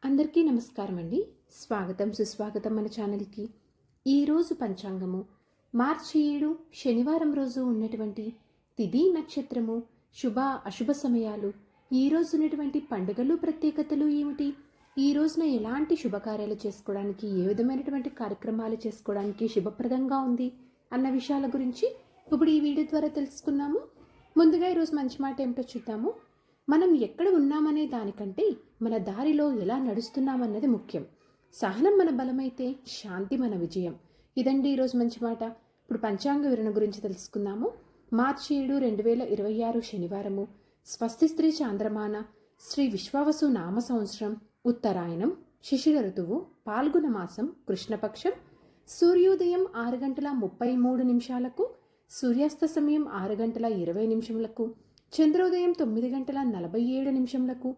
అందరికీ నమస్కారం అండి. స్వాగతం సుస్వాగతం మన ఛానల్కి. ఈరోజు పంచాంగము మార్చి 7 శనివారం రోజు ఉన్నటువంటి తిథి నక్షత్రము శుభ అశుభ సమయాలు, ఈ రోజు ఉన్నటువంటి పండుగలు ప్రత్యేకతలు ఏమిటి, ఈ రోజున ఎలాంటి శుభకార్యాలు చేసుకోవడానికి, ఏ విధమైనటువంటి కార్యక్రమాలు చేసుకోవడానికి శుభప్రదంగా ఉంది అన్న విషయాల గురించి ఇప్పుడు ఈ వీడియో ద్వారా తెలుసుకున్నాము. ముందుగా ఈరోజు మంచి మాట ఏమిటో చూద్దాము. మనం ఎక్కడ ఉన్నామనే దానికంటే మన దారిలో ఎలా నడుస్తున్నామన్నది ముఖ్యం. సహనం మన బలమైతే శాంతి మన విజయం. ఇదండి ఈరోజు మంచి మాట. ఇప్పుడు పంచాంగ వివరణ గురించి తెలుసుకుందాము. మార్చి 7, 2026 శనివారము. స్వస్తి స్త్రీ చాంద్రమాన శ్రీ విశ్వావసు నామ సంవత్సరం, ఉత్తరాయణం, శిశిర ఋతువు, పాల్గొన మాసం, కృష్ణపక్షం. సూర్యోదయం 6:33, సూర్యాస్త సమయం 6:20, చంద్రోదయం 9:47,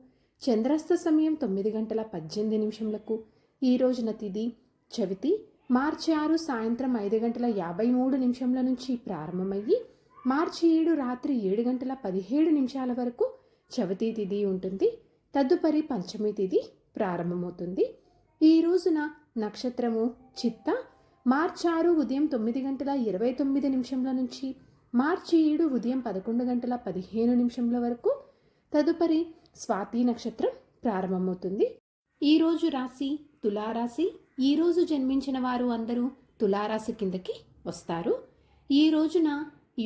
చంద్రాస్త సమయం 9:18. ఈ రోజున తిథి చవితి. మార్చి 6 సాయంత్రం 5:53 నుంచి ప్రారంభమయ్యి మార్చి 7 రాత్రి 7:17 వరకు చవితి తిథి ఉంటుంది. తదుపరి పంచమి తిథి ప్రారంభమవుతుంది. ఈ రోజున నక్షత్రము చిత్త. మార్చి 6 ఉదయం 9:29 నుంచి మార్చి 7 ఉదయం 11:15 వరకు. తదుపరి స్వాతి నక్షత్రం ప్రారంభమవుతుంది. ఈరోజు రాశి తులారాశి. ఈరోజు జన్మించిన వారు అందరూ తులారాశి కిందకి వస్తారు. ఈ రోజున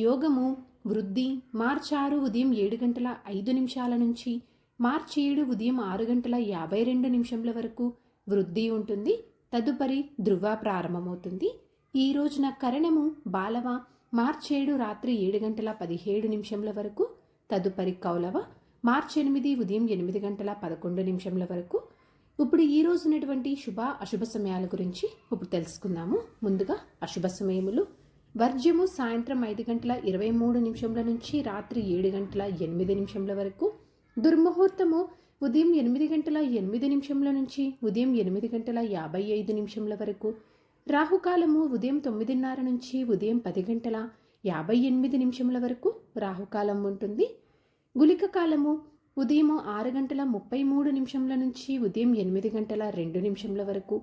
యోగము వృద్ధి. మార్చి 6 ఉదయం 7:05 నుంచి మార్చి 7 ఉదయం 6:52 వరకు వృద్ధి ఉంటుంది. తదుపరి ధృవ ప్రారంభమవుతుంది. ఈ రోజున కరణము బాలవ. మార్చి 7 రాత్రి 7:17 వరకు. తదుపరి కౌలవ మార్చి 8 ఉదయం 8:11 వరకు. ఇప్పుడు ఈ రోజు ఉన్నటువంటి శుభ అశుభ సమయాల గురించి ఇప్పుడు తెలుసుకుందాము. ముందుగా అశుభ సమయములు. వర్జ్యము సాయంత్రం 5:23 నుంచి రాత్రి 7:08 వరకు. దుర్ముహూర్తము ఉదయం 8:08 నుంచి ఉదయం 8:55 వరకు. రాహుకాలము ఉదయం 9:30 నుంచి ఉదయం 10:58 వరకు రాహుకాలం ఉంటుంది. గుళిక కాలము ఉదయం 6:33 నుంచి ఉదయం 8:02 వరకు.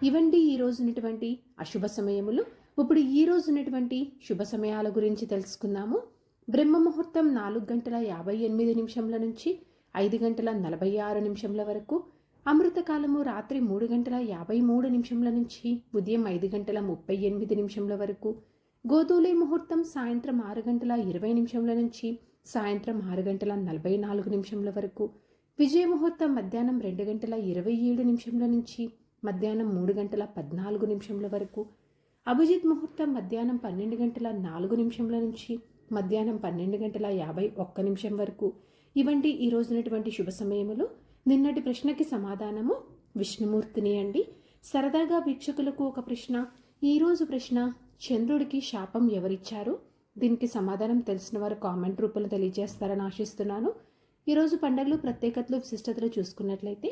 ఇవండి ఈ రోజు ఉన్నటువంటి అశుభ సమయములు. ఇప్పుడు ఈ రోజు ఉన్నటువంటి శుభ సమయాల గురించి తెలుసుకుందాము. బ్రహ్మ ముహూర్తం 4:58 నుంచి 5:46 వరకు. అమృతకాలము రాత్రి 3:53 నుంచి ఉదయం 5:38 వరకు. గోధూళి ముహూర్తం సాయంత్రం 6:20 నుంచి సాయంత్రం 6:44 వరకు. విజయ ముహూర్తం మధ్యాహ్నం 2:27 నుంచి మధ్యాహ్నం 3:14 వరకు. అభిజిత్ ముహూర్తం మధ్యాహ్నం 12:04 నుంచి మధ్యాహ్నం 12:51 వరకు. ఇవండి ఈ రోజునటువంటి శుభ సమయములు. నిన్నటి ప్రశ్నకి సమాధానము విష్ణుమూర్తిని అండి. సరదాగా వీక్షకులకు ఒక ప్రశ్న. ఈరోజు ప్రశ్న, చంద్రుడికి శాపం ఎవరిచ్చారు? దీనికి సమాధానం తెలిసిన వారు కామెంట్ రూపంలో తెలియజేస్తారని ఆశిస్తున్నాను. ఈరోజు పండుగలు ప్రత్యేకతలు విశిష్టతలు చూసుకున్నట్లయితే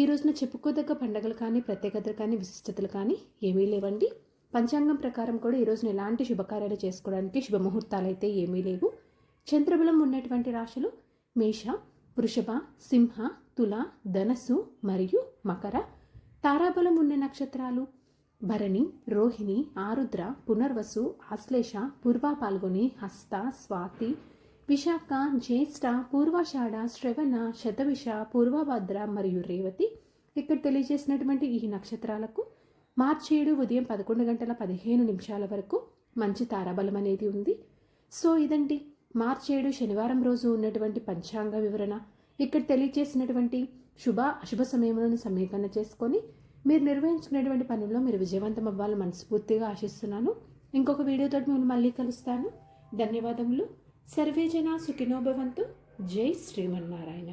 ఈ రోజున చెప్పుకోదగ్గ పండుగలు కానీ ప్రత్యేకతలు కానీ విశిష్టతలు కానీ ఏమీ లేవండి. పంచాంగం ప్రకారం కూడా ఈ రోజున ఎలాంటి శుభకార్యాలు చేసుకోవడానికి శుభముహూర్తాలు అయితే ఏమీ లేవు. చంద్రబలం ఉన్నటువంటి రాశులు మేష, వృషభ, సింహ, తుల, ధనస్సు మరియు మకర. తారాబలం ఉన్న నక్షత్రాలు భరణి, రోహిణి, ఆరుద్ర, పునర్వసు, ఆశ్లేష, పూర్వ పాల్గొని, హస్త, స్వాతి, విశాఖ, జ్యేష్ఠ, పూర్వాషాఢ, శ్రవణ, శతవిష, పూర్వభద్ర మరియు రేవతి. ఇక్కడ తెలియజేసినటువంటి ఈ నక్షత్రాలకు మార్చి 7 ఉదయం 11:15 వరకు మంచి తారాబలం అనేది ఉంది. సో ఇదండి మార్చి 7 శనివారం రోజు ఉన్నటువంటి పంచాంగ వివరణ. ఇక్కడ తెలియజేసినటువంటి శుభ అశుభ సమయములను సమీకరణ చేసుకొని మీరు నిర్వహించుకునేటువంటి పనుల్లో మీరు విజయవంతం అవ్వాలని మనస్ఫూర్తిగా ఆశిస్తున్నాను. ఇంకొక వీడియోతో మిమ్మల్ని మళ్ళీ కలుస్తాను. ధన్యవాదములు. సర్వే జన సుఖినో భవంతు. జై శ్రీమన్నారాయణ.